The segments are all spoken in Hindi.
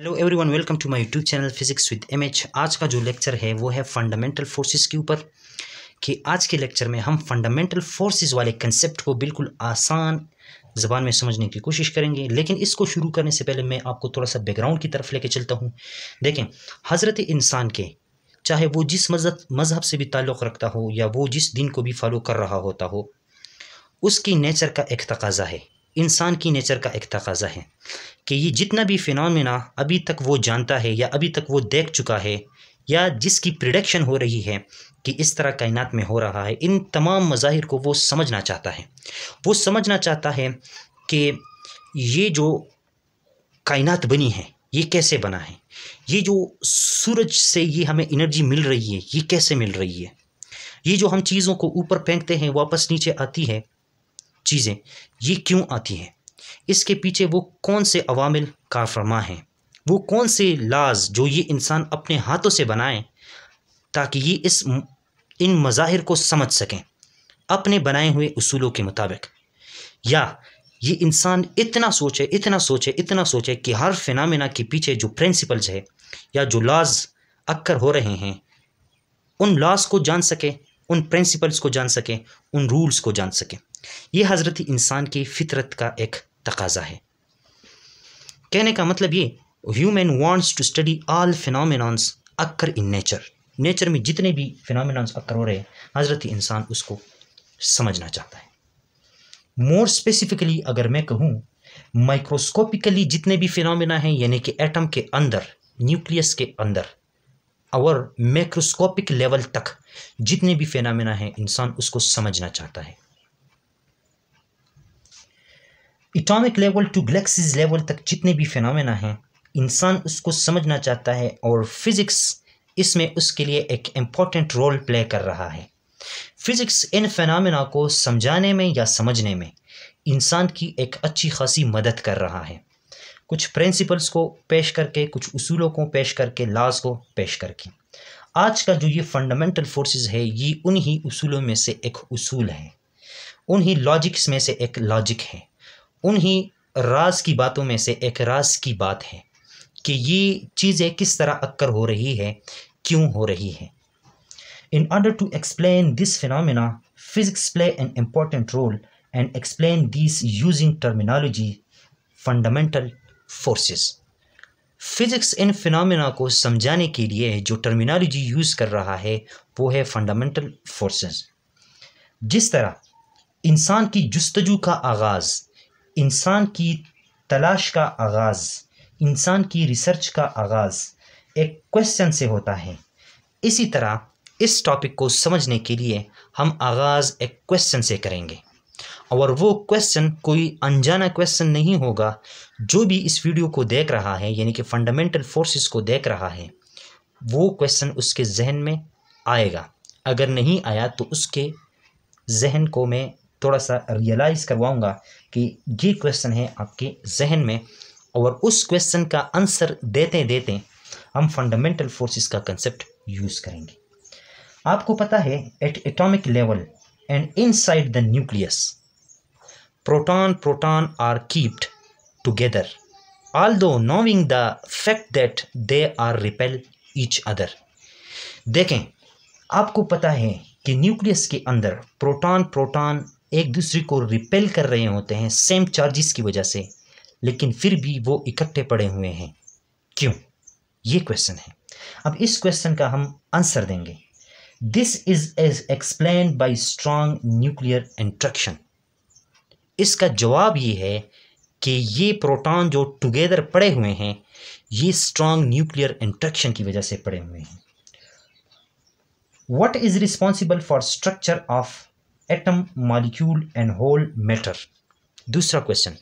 Hello everyone, welcome to my YouTube channel physics with MH. आज का जो लेक्चर है वो है फंडामेंटल फोर्सेस के ऊपर। कि आज के लेक्चर में हम फंडामेंटल फोर्सेस वाले कंसेप्ट को बिल्कुल आसान ज़बान में समझने की कोशिश करेंगे। लेकिन इसको शुरू करने से पहले मैं आपको थोड़ा सा बैकग्राउंड की तरफ लेके चलता हूँ। देखें, हज़रत इंसान के चाहे वो जिस मज़हब से भी ताल्लुक़ रखता हो या वो जिस दिन को भी फॉलो कर रहा होता हो, उसकी नेचर का एक तकाज़ा है, इंसान की नेचर का एक तकाज़ा है कि ये जितना भी फिनोमेना अभी तक वो जानता है या अभी तक वो देख चुका है या जिसकी प्रिडिक्शन हो रही है कि इस तरह कायनात में हो रहा है, इन तमाम मज़ाहिर को वो समझना चाहता है। वो समझना चाहता है कि ये जो कायनात बनी है ये कैसे बना है, ये जो सूरज से ये हमें एनर्जी मिल रही है ये कैसे मिल रही है, ये जो हम चीज़ों को ऊपर फेंकते हैं वापस नीचे आती है चीज़ें, ये क्यों आती हैं, इसके पीछे वो कौन से अवामिल कार फरमा हैं, वो कौन से लाज जो ये इंसान अपने हाथों से बनाए ताकि ये इन मज़ाहिर को समझ सकें अपने बनाए हुए उसूलों के मुताबिक। या ये इंसान इतना सोचे कि हर फिनोमेना के पीछे जो प्रिंसिपल्स है या जो लाज अक्कर हो रहे हैं उन लाज को जान सके, उन प्रिंसिपल्स को जान सके, उन रूल्स को जान सके। ये हज़रत इंसान की फितरत का एक तकाज़ा है। कहने का मतलब ये, human wants to study all phenomenons occur in nature में जितने भी फिनोमेनॉन्स अक्कर हो रहे हैं हज़रत इंसान उसको समझना चाहता है। मोर स्पेसिफिकली अगर मैं कहूँ, माइक्रोस्कोपिकली जितने भी फिनोमेना हैं यानी कि एटम के अंदर, न्यूक्लियस के अंदर और मैक्रोस्कोपिक लेवल तक जितने भी फिनोमेना हैं इंसान उसको समझना चाहता है। Atomic level to galaxies level तक जितने भी फिनोमेना हैं इंसान उसको समझना चाहता है और फिज़िक्स इसमें उसके लिए एक इम्पॉर्टेंट रोल प्ले कर रहा है। फिज़िक्स इन फिनोमेना को समझाने में या समझने में इंसान की एक अच्छी खासी मदद कर रहा है, कुछ प्रिंसिपल्स को पेश करके, कुछ उसूलों को पेश करके, लॉज को पेश करके। आज का जो ये फंडामेंटल फोर्सेस है ये उन्हीं उसूलों में से एक उसूल है, उन्हीं लॉजिक्स में से एक लॉजिक है, उन्हीं राज की बातों में से एक राज की बात है कि ये चीज़ें किस तरह अक्कर हो रही है, क्यों हो रही है। In order to explain this phenomena, physics play an important role and explain these using terminology fundamental forces. Physics इन फिनोमेना को समझाने के लिए जो टर्मिनोलॉजी यूज़ कर रहा है वो है फंडामेंटल फोर्सेस। जिस तरह इंसान की जुस्तजू का आगाज़, इंसान की तलाश का आगाज़, इंसान की रिसर्च का आगाज़ एक क्वेश्चन से होता है, इसी तरह इस टॉपिक को समझने के लिए हम आगाज़ एक क्वेश्चन से करेंगे। और वो क्वेश्चन कोई अनजाना क्वेश्चन नहीं होगा। जो भी इस वीडियो को देख रहा है यानी कि फंडामेंटल फोर्सेस को देख रहा है वो क्वेश्चन उसके जहन में आएगा। अगर नहीं आया तो उसके जहन को मैं थोड़ा सा रियलाइज़ करवाऊंगा कि ये क्वेश्चन है आपके जहन में, और उस क्वेश्चन का आंसर देते देते हम फंडामेंटल फोर्सेस का कंसेप्ट यूज़ करेंगे। आपको पता है at atomic level and inside the nucleus proton are kept together although knowing the fact that they are repel each other. देखें, आपको पता है कि न्यूक्लियस के अंदर प्रोटॉन एक दूसरे को रिपेल कर रहे होते हैं सेम चार्जेस की वजह से, लेकिन फिर भी वो इकट्ठे पड़े हुए हैं। क्यों? ये क्वेश्चन है। अब इस क्वेश्चन का हम आंसर देंगे। This is explained bye strong nuclear interaction. इसका जवाब ये है कि ये प्रोटॉन जो टुगेदर पड़े हुए हैं ये स्ट्रॉन्ग न्यूक्लियर इंट्रैक्शन की वजह से पड़े हुए हैं। What is responsible for structure of atom, molecule and whole matter. दूसरा क्वेश्चन,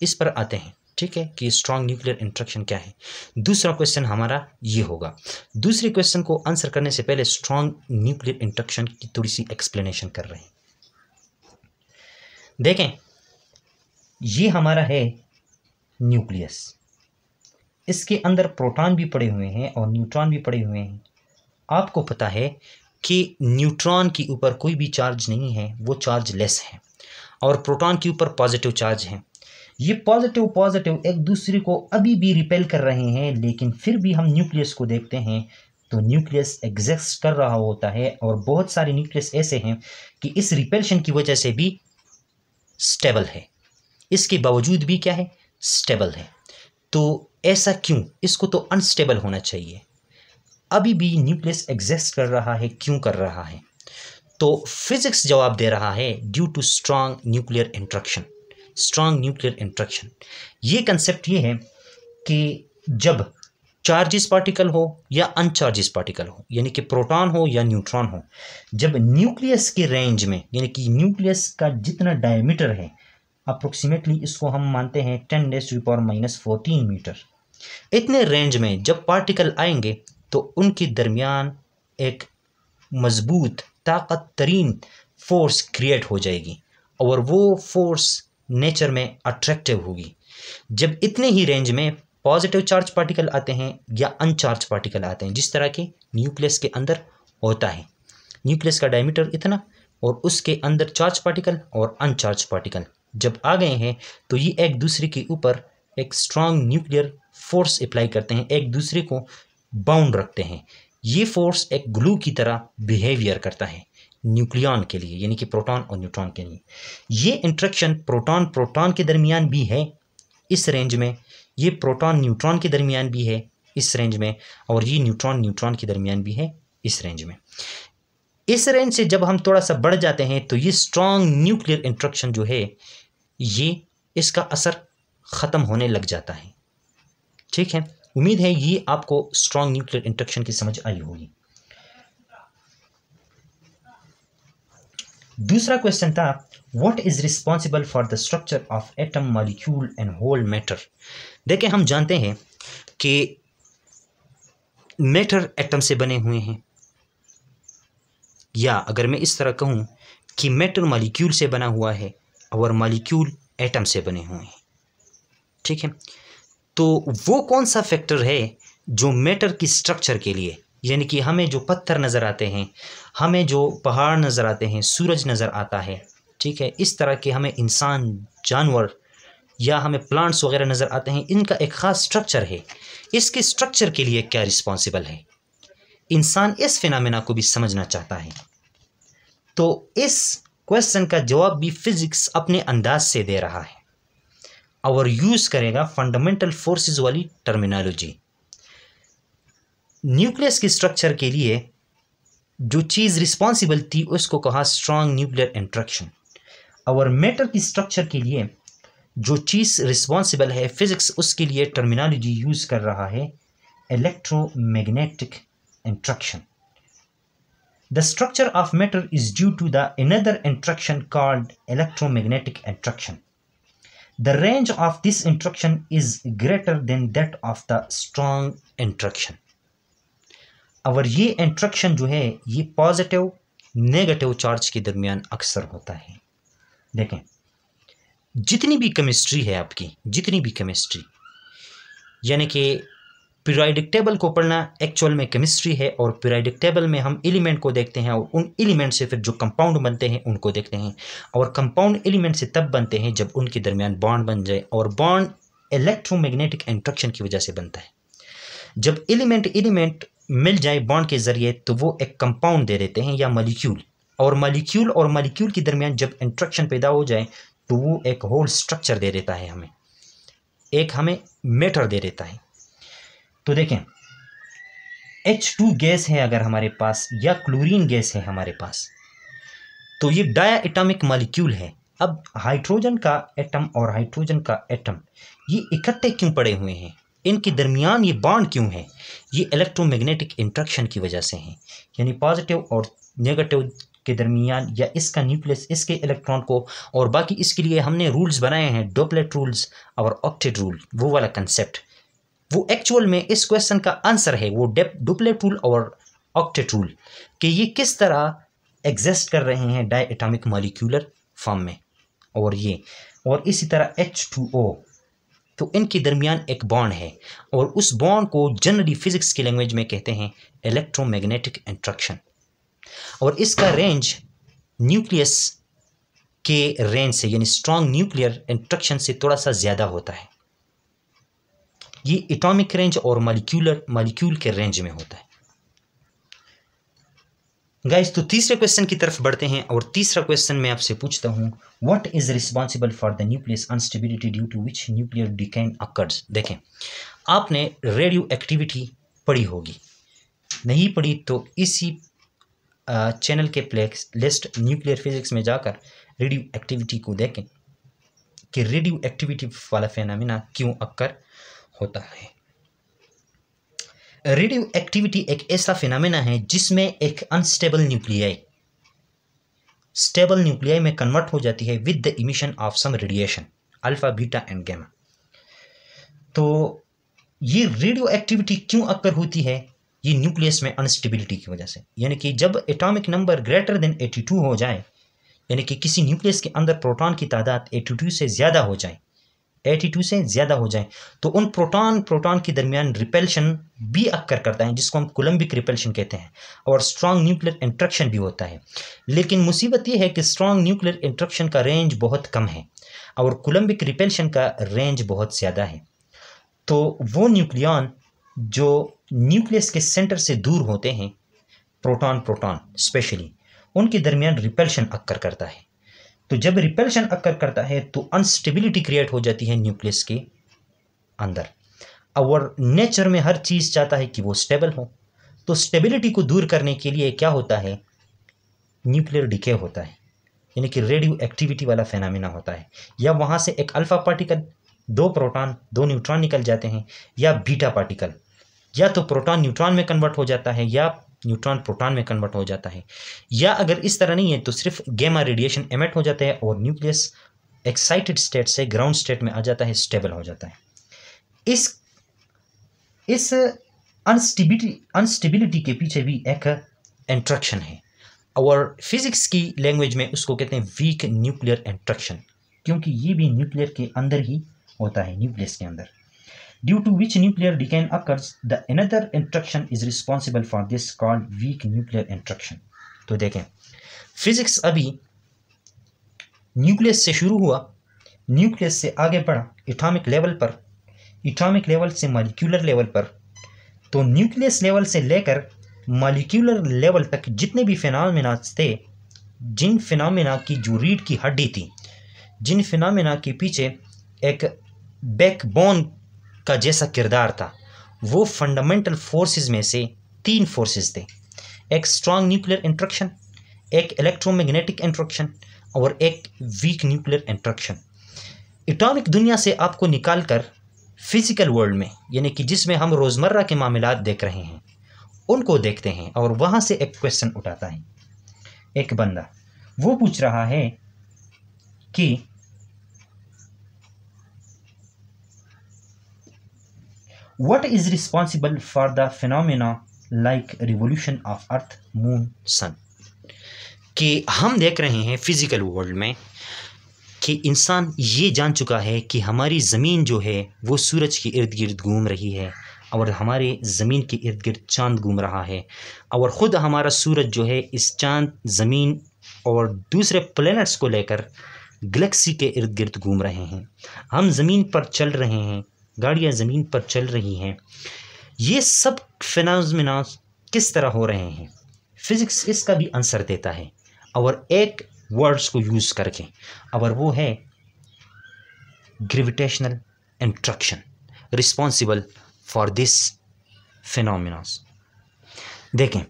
इस पर आते हैं, ठीक है, कि स्ट्रॉन्ग न्यूक्लियर इंट्रैक्शन क्या है। दूसरा क्वेश्चन हमारा ये होगा। दूसरे क्वेश्चन को आंसर करने से पहले स्ट्रॉन्ग न्यूक्लियर इंट्रैक्शन की थोड़ी सी एक्सप्लेनेशन कर रहे हैं। देखें, ये हमारा है न्यूक्लियस, इसके अंदर प्रोटॉन भी पड़े हुए हैं और न्यूट्रॉन भी पड़े हुए हैं। आपको पता है कि न्यूट्रॉन के ऊपर कोई भी चार्ज नहीं है, वो चार्ज लेस है, और प्रोटॉन के ऊपर पॉजिटिव चार्ज है। ये पॉजिटिव पॉजिटिव एक दूसरे को अभी भी रिपेल कर रहे हैं, लेकिन फिर भी हम न्यूक्लियस को देखते हैं तो न्यूक्लियस एग्जिस्ट कर रहा होता है, और बहुत सारे न्यूक्लियस ऐसे हैं कि इस रिपेल्शन की वजह से भी स्टेबल है, इसके बावजूद भी क्या है, स्टेबल है। तो ऐसा क्यों? इसको तो अनस्टेबल होना चाहिए, अभी भी न्यूक्लियस एग्जिस्ट कर रहा है, क्यों कर रहा है? तो फिजिक्स जवाब दे रहा है due to strong nuclear interaction. Strong nuclear interaction, ये कंसेप्ट ये है कि जब चार्जिस पार्टिकल हो या अनचार्जिस पार्टिकल हो, यानी कि प्रोटॉन हो या न्यूट्रॉन हो, जब न्यूक्लियस के रेंज में, यानी कि न्यूक्लियस का जितना डायमीटर है अप्रोक्सीमेटली, इसको हम मानते हैं 10⁻⁻14 मीटर, इतने रेंज में जब पार्टिकल आएंगे तो उनके दरमियान एक मजबूत ताकत तरीन फोर्स क्रिएट हो जाएगी, और वो फोर्स नेचर में अट्रैक्टिव होगी। जब इतने ही रेंज में पॉजिटिव चार्ज पार्टिकल आते हैं या अनचार्ज पार्टिकल आते हैं, जिस तरह के न्यूक्लियस के अंदर होता है, न्यूक्लियस का डायमीटर इतना और उसके अंदर चार्ज पार्टिकल और अनचार्ज पार्टिकल जब आ गए हैं तो ये एक दूसरे के ऊपर एक स्ट्रॉन्ग न्यूक्लियर फोर्स अप्लाई करते हैं, एक दूसरे को बाउंड रखते हैं। ये फोर्स एक ग्लू की तरह बिहेवियर करता है न्यूक्लियॉन के लिए, यानी कि प्रोटॉन और न्यूट्रॉन के लिए। ये इंट्रैक्शन प्रोटॉन प्रोटॉन के दरमियान भी है इस रेंज में, ये प्रोटॉन न्यूट्रॉन के दरमियान भी है इस रेंज में, और ये न्यूट्रॉन न्यूट्रॉन के दरमियान भी है इस रेंज में। इस रेंज से जब हम थोड़ा सा बढ़ जाते हैं तो ये स्ट्रॉन्ग न्यूक्लियर इंट्रैक्शन जो है, ये इसका असर ख़त्म होने लग जाता है। ठीक है, उम्मीद है ये आपको स्ट्रॉन्ग न्यूक्लियर इंट्रैक्शन की समझ आई होगी। दूसरा क्वेश्चन था, what is responsible for the structure of atom, molecule and whole matter. देखिए, हम जानते हैं कि मैटर एटम से बने हुए हैं, या अगर मैं इस तरह कहूं कि मैटर मॉलिक्यूल से बना हुआ है और मॉलिक्यूल एटम से बने हुए हैं। ठीक है, तो वो कौन सा फैक्टर है जो मैटर की स्ट्रक्चर के लिए, यानी कि हमें जो पत्थर नज़र आते हैं, हमें जो पहाड़ नज़र आते हैं, सूरज नज़र आता है, ठीक है, इस तरह के हमें इंसान, जानवर या हमें प्लांट्स वगैरह नज़र आते हैं, इनका एक ख़ास स्ट्रक्चर है। इसके स्ट्रक्चर के लिए क्या रिस्पॉन्सिबल है? इंसान इस फिनोमेना को भी समझना चाहता है। तो इस क्वेश्चन का जवाब भी फिजिक्स अपने अंदाज से दे रहा है और यूज़ करेगा फंडामेंटल फोर्सेस वाली टर्मिनोलॉजी। न्यूक्लियस के स्ट्रक्चर के लिए जो चीज़ रिस्पॉन्सिबल थी उसको कहा स्ट्रॉन्ग न्यूक्लियर इंट्रैक्शन, और मैटर की स्ट्रक्चर के लिए जो चीज़ रिस्पॉन्सिबल है फिजिक्स उसके लिए टर्मिनोलॉजी यूज़ कर रहा है electromagnetic interaction. The structure of matter is due to the another interaction called electromagnetic interaction. The range of this interaction is greater than that of the strong interaction. और ये इंट्रैक्शन जो है ये पॉजिटिव नेगेटिव चार्ज के दरमियान अक्सर होता है। देखें, जितनी भी केमिस्ट्री है आपकी, जितनी भी केमिस्ट्री, यानी कि पीरियोडिक टेबल को पढ़ना एक्चुअल में केमिस्ट्री है, और पीरियोडिक टेबल में हम एलिमेंट को देखते हैं और उन एलिमेंट से फिर जो कंपाउंड बनते हैं उनको देखते हैं, और कंपाउंड एलिमेंट से तब बनते हैं जब उनके दरमियान बॉन्ड बन जाए, और बॉन्ड इलेक्ट्रोमैग्नेटिक इंट्रैक्शन की वजह से बनता है। जब एलिमेंट मिल जाए बॉन्ड के ज़रिए तो वो एक कंपाउंड दे देते हैं या मॉलिक्यूल, और मॉलिक्यूल के दरमियान जब इंट्रैक्शन पैदा हो जाए तो वो एक होल स्ट्रक्चर दे देता है, हमें मैटर दे देता है। तो देखें, H2 गैस है अगर हमारे पास, या क्लोरीन गैस है हमारे पास, तो ये डाया एटॉमिक मॉलिक्यूल है। अब हाइड्रोजन का एटम और हाइड्रोजन का एटम ये इकट्ठे क्यों पड़े हुए हैं? इनके दरमियान ये बॉन्ड क्यों है? ये इलेक्ट्रोमैग्नेटिक इंट्रैक्शन की वजह से है, यानी पॉजिटिव और नेगेटिव के दरमियान, या इसका न्यूक्लियस इसके इलेक्ट्रॉन को, और बाकी इसके लिए हमने रूल्स बनाए हैं, डोपलेट रूल्स और ऑक्टेट रूल, वो वाला कंसेप्ट, वो एक्चुअल में इस क्वेश्चन का आंसर है, वो डुप्लेट रूल और ऑक्टेट रूल, कि ये किस तरह एग्जिस्ट कर रहे हैं डाई एटॉमिक मॉलिक्यूलर फॉर्म में, और इसी तरह H2O, तो इनके दरमियान एक बॉन्ड है, और उस बॉन्ड को जनरली फिजिक्स की लैंग्वेज में कहते हैं इलेक्ट्रोमैग्नेटिक इंट्रैक्शन, और इसका रेंज न्यूक्लियस के रेंज से यानी स्ट्रॉन्ग न्यूक्लियर इंट्रैक्शन से थोड़ा सा ज़्यादा होता है। ये एटॉमिक रेंज और मॉलिक्यूल के रेंज में होता है। गाइस, तो तीसरे क्वेश्चन की तरफ बढ़ते हैं और तीसरा क्वेश्चन मैं आपसे पूछता हूँ, what is responsible for the nucleus instability due to which nuclear decay occurs. देखें, आपने रेडियो एक्टिविटी पढ़ी होगी, नहीं पढ़ी तो इसी चैनल के प्ले लिस्ट न्यूक्लियर फिजिक्स में जाकर रेडियो एक्टिविटी को देखें कि रेडियो एक्टिविटी वाला फेनोमेना क्यों अक्कर होता है। रेडियो एक्टिविटी एक ऐसा फिनोमेना है जिसमें एक अनस्टेबल न्यूक्लियाई स्टेबल न्यूक्लियाई में कन्वर्ट हो जाती है with the emission of some radiation alpha, beta and gamma. तो ये रेडियो एक्टिविटी क्यों अक्कर होती है? ये न्यूक्लियस में अनस्टेबिलिटी की वजह से, यानी कि जब एटॉमिक नंबर ग्रेटर देन 82 हो जाए, यानी कि किसी न्यूक्लियस के अंदर प्रोटॉन की तादाद 82 से ज़्यादा हो जाए, 82 से ज़्यादा हो जाए, तो उन प्रोटॉन के दरमियान रिपल्शन भी अक्कर करता है, जिसको हम कूलम्बिक रिपल्शन कहते हैं, और स्ट्रॉन्ग न्यूक्लियर इंट्रैक्शन भी होता है। लेकिन मुसीबत यह है कि स्ट्रॉन्ग न्यूक्लियर इंट्रैक्शन का रेंज बहुत कम है और कूलम्बिक रिपल्शन का रेंज बहुत ज़्यादा है। तो वो न्यूक्लियन जो न्यूक्लियस के सेंटर से दूर होते हैं, प्रोटॉन स्पेशली, उनके दरमियान रिपल्शन अक्कर करता है। तो जब रिपल्शन अक्कर करता है तो अनस्टेबिलिटी क्रिएट हो जाती है न्यूक्लियस के अंदर, और नेचर में हर चीज़ चाहता है कि वो स्टेबल हो। तो स्टेबिलिटी को दूर करने के लिए क्या होता है? न्यूक्लियर डिके होता है, यानी कि रेडियो एक्टिविटी वाला फेनोमेना होता है। या वहाँ से एक अल्फा पार्टिकल, 2 प्रोटॉन 2 न्यूट्रॉन निकल जाते हैं, या बीटा पार्टिकल, या तो प्रोटॉन न्यूट्रॉन में कन्वर्ट हो जाता है या न्यूट्रॉन प्रोटॉन में कन्वर्ट हो जाता है, या अगर इस तरह नहीं है तो सिर्फ गैमा रेडिएशन एमिट हो जाता है और न्यूक्लियस एक्साइटेड स्टेट से ग्राउंड स्टेट में आ जाता है, स्टेबल हो जाता है। इस अनस्टेबिलिटी के पीछे भी एक इंट्रैक्शन है, और फिजिक्स की लैंग्वेज में उसको कहते हैं वीक न्यूक्लियर इंट्रैक्शन, क्योंकि ये भी न्यूक्लियर के अंदर ही होता है, न्यूक्लियस के अंदर। Due to which nuclear decay occurs, the another interaction is responsible for this called weak nuclear interaction. तो देखें, फिजिक्स अभी न्यूक्लियस से शुरू हुआ, न्यूक्लियस से आगे बढ़ा एटॉमिक लेवल पर, एटॉमिक लेवल से मॉलिक्यूलर लेवल पर। तो न्यूक्लियस लेवल से लेकर मॉलिक्यूलर लेवल तक जितने भी फिनोमेना थे, जिन फिनोमेना की जो रीढ़ की हड्डी थी, जिन फिनोमेना के पीछे एक बैकबोन का जैसा किरदार था, वो फंडामेंटल फोर्सेस में से 3 फोर्सेस थे, एक स्ट्रॉन्ग न्यूक्लियर इंट्रैक्शन, एक इलेक्ट्रोमैग्नेटिक इंट्रैक्शन और एक वीक न्यूक्लियर इंट्रैक्शन। एटॉमिक दुनिया से आपको निकालकर फिजिकल वर्ल्ड में, यानी कि जिसमें हम रोज़मर्रा के मामलात देख रहे हैं, उनको देखते हैं, और वहाँ से एक क्वेश्चन उठाता है एक बंदा। वो पूछ रहा है कि What is responsible for the phenomena like revolution of Earth, Moon, Sun? कि हम देख रहे हैं फिजिकल वर्ल्ड में कि इंसान ये जान चुका है कि हमारी ज़मीन जो है वो सूरज के इर्द गिर्द घूम रही है, और हमारे ज़मीन के इर्द गिर्द चाँद घूम रहा है, और ख़ुद हमारा सूरज जो है इस चाँद, ज़मीन और दूसरे प्लैनेट्स को लेकर गैलेक्सी के इर्द गिर्द घूम रहे हैं। हम ज़मीन पर चल रहे हैं, गाड़ियाँ ज़मीन पर चल रही हैं। ये सब फिनोमेना किस तरह हो रहे हैं? फिज़िक्स इसका भी आंसर देता है, और एक वर्ड्स को यूज़ करके, और वो है gravitational interaction responsible for this phenomenas. देखें,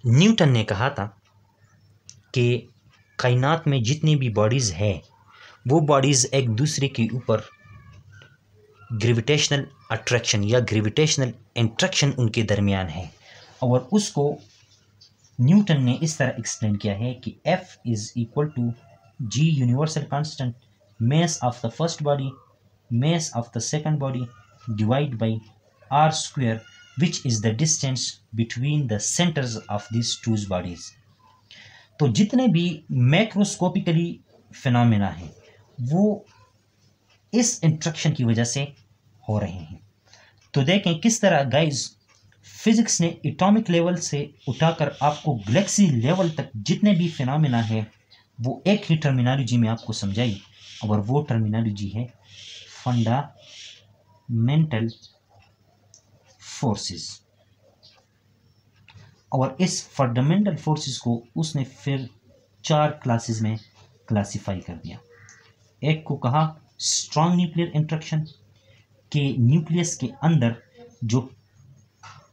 न्यूटन ने कहा था कि कायनात में जितनी भी बॉडीज़ है, वो बॉडीज़ एक दूसरे के ऊपर ग्रेविटेशनल अट्रैक्शन या ग्रेविटेशनल इंट्रैक्शन उनके दरमियान है, और उसको न्यूटन ने इस तरह एक्सप्लेन किया है कि F is equal to G universal constant, mass of the first body, mass of the second body divided by R square, which is the distance between the centers of these two bodies. तो जितने भी मैक्रोस्कोपिकली फिनोमेना हैं वो इस इंट्रैक्शन की वजह से हो रहे हैं। तो देखें किस तरह गाइज फिजिक्स ने एटॉमिक लेवल से उठाकर आपको गैलेक्सी लेवल तक जितने भी फिनोमेना है वो एक ही टर्मिनोलॉजी में आपको समझाई, और वो टर्मिनोलॉजी है फंडामेंटल फोर्सेस। और इस फंडामेंटल फोर्सेस को उसने फिर 4 क्लासेस में क्लासिफाई कर दिया। एक को कहा स्ट्रॉन्ग न्यूक्लियर इंटरेक्शन, के न्यूक्लियस के अंदर जो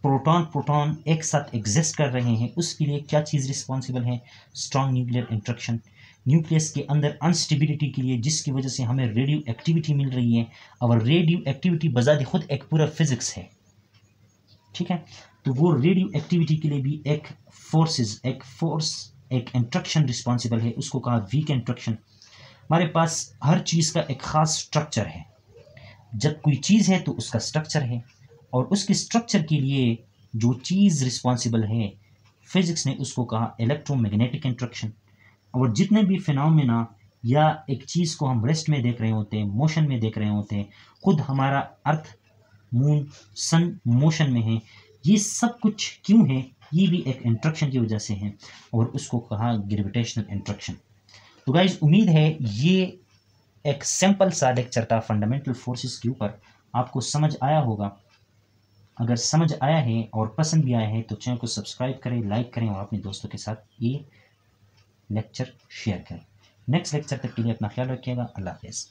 प्रोटॉन एक साथ एग्जिस्ट कर रहे हैं उसके लिए क्या चीज़ रिस्पॉन्सिबल है, स्ट्रॉन्ग न्यूक्लियर इंटरेक्शन। न्यूक्लियस के अंदर अनस्टेबिलिटी के लिए, जिसकी वजह से हमें रेडियो एक्टिविटी मिल रही है, और रेडियो एक्टिविटी बजाते खुद एक पूरा फिजिक्स है, ठीक है। तो वो रेडियो एक्टिविटी के लिए भी एक एक इंट्रक्शन रिस्पॉन्सिबल है, उसको कहा वीक इंट्रक्शन। हमारे पास हर चीज़ का एक ख़ास स्ट्रक्चर है। जब कोई चीज़ है तो उसका स्ट्रक्चर है, और उसके स्ट्रक्चर के लिए जो चीज़ रिस्पॉन्सिबल है, फिजिक्स ने उसको कहा इलेक्ट्रोमैग्नेटिक इंट्रक्शन। और जितने भी फिनोमेना या एक चीज़ को हम रेस्ट में देख रहे होते हैं, मोशन में देख रहे होते हैं, खुद हमारा अर्थ, मून, सन मोशन में है, ये सब कुछ क्यों है, ये भी एक इंट्रक्शन की वजह से है, और उसको कहा ग्रेविटेशनल इंट्रक्शन। तो गाइज उम्मीद है ये एक सिंपल सा लेक्चर था फंडामेंटल फोर्सेस के ऊपर, आपको समझ आया होगा। अगर समझ आया है और पसंद भी आया है तो चैनल को सब्सक्राइब करें, लाइक करें, और अपने दोस्तों के साथ ये लेक्चर शेयर करें। नेक्स्ट लेक्चर तक के लिए अपना ख्याल रखिएगा। अल्लाह हाफ़िज़।